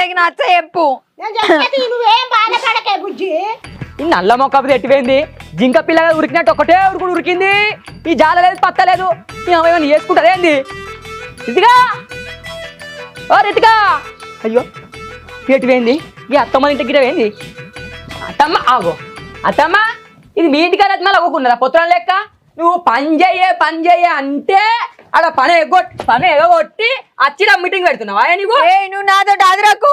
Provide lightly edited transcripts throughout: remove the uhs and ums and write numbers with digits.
ఆయనకి నచ్చ చెప్పు. నువ్వేం బాధపడకే బుజ్జి. ఈ నల్ల మొక్క ఎట్టిపోయింది జింక పిల్లగా ఉరికినట్టు ఒకటే ఉరుకుడు ఉరికింది. ఈ జాల లేదు పత్త లేదు ఏమైనా వేసుకుంటుంది ఏంది రితికా ఓ రితికా అయ్యో ఎట్టిపోయింది ఈ అత్తమ్మ ఇంటికి పోయింది అత్తమ్మ ఆగో అత్తమ్మ ఇది మీ ఇంటికి మళ్ళీ అవ్వకున్నదా పొత్తుల లెక్క నువ్వు పని చెయ్య అంటే అక్కడ పని ఎగొట్టి వచ్చిన మీటింగ్ పెడుతున్నావా నీకు నువ్వు నాతో అదరకు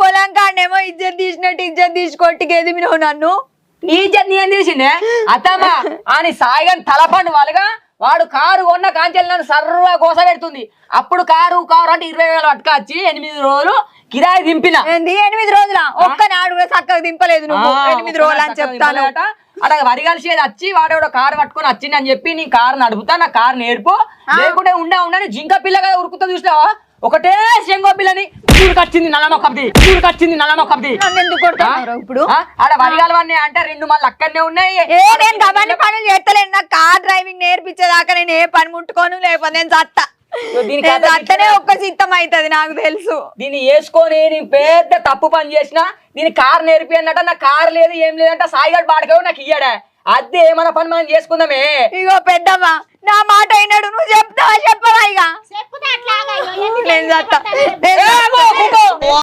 పొలం కాడేమో ఇజ్జత్ తీసినట్టు ఇజ్జత్ తీసుకొట్టి ఎదిమినవు నన్ను. నీ ఇజ్జత్ నీ ఏం తీసిండే అత్తమ్మ అని సాయిగాని తలపండు వాళ్ళుగా వాడు కారు కొన్న కాంచెల్ నన్ను సర్వ కోస పెడుతుంది. అప్పుడు కారు అంటే 20,000 పట్టుకొచ్చి 8 రోజులు కిరాయి దింపిన. 8 రోజుల ఒక్కనాడు కూడా చక్కగా దింపలేదు నువ్వు. 8 రోజులు అని చెప్తాను. అక్కడ వరి కలిసేది వచ్చి వాడు కారు పట్టుకొని వచ్చింది అని చెప్పి నీ కారు నడుపుతా నా కారు నేర్పు లేకుంటే ఉండని జింక పిల్లగా ఉరుకుతా చూసినావా ఒకటే శంగో పిల్లని కచ్చింది నల్లమొక్కది ఇప్పుడు ఆడ వరిగాలవన్నీ అంటే 2 మళ్ళీ అక్కడనే ఉన్నాయి. నేను గవర్ని పనులు చేస్తలేను. నాకు కార్ డ్రైవింగ్ నేర్పించేదాకా నేను ఏ పని ముట్టుకోను లేకపోతే నేను చత్తా. అట్లనే ఒక్క సిద్ధం అవుతుంది నాకు తెలుసు. దీన్ని వేసుకొని నేను పెద్ద తప్పు పని చేసిన దీని కారు నేర్పి అన్నట్ట నా కారు లేదు ఏం లేదంట సాయిగాడు బాడకావు నాకు ఇయ్యాడా అదే ఏమన్నా పని మనం చేసుకుందామే. ఇగో పెద్దమ్మా నా మాట అయినాడు నువ్వు చెప్తావా చెప్పవా ఇక చెప్పుతా అట్లాగా. నేను చత్తా.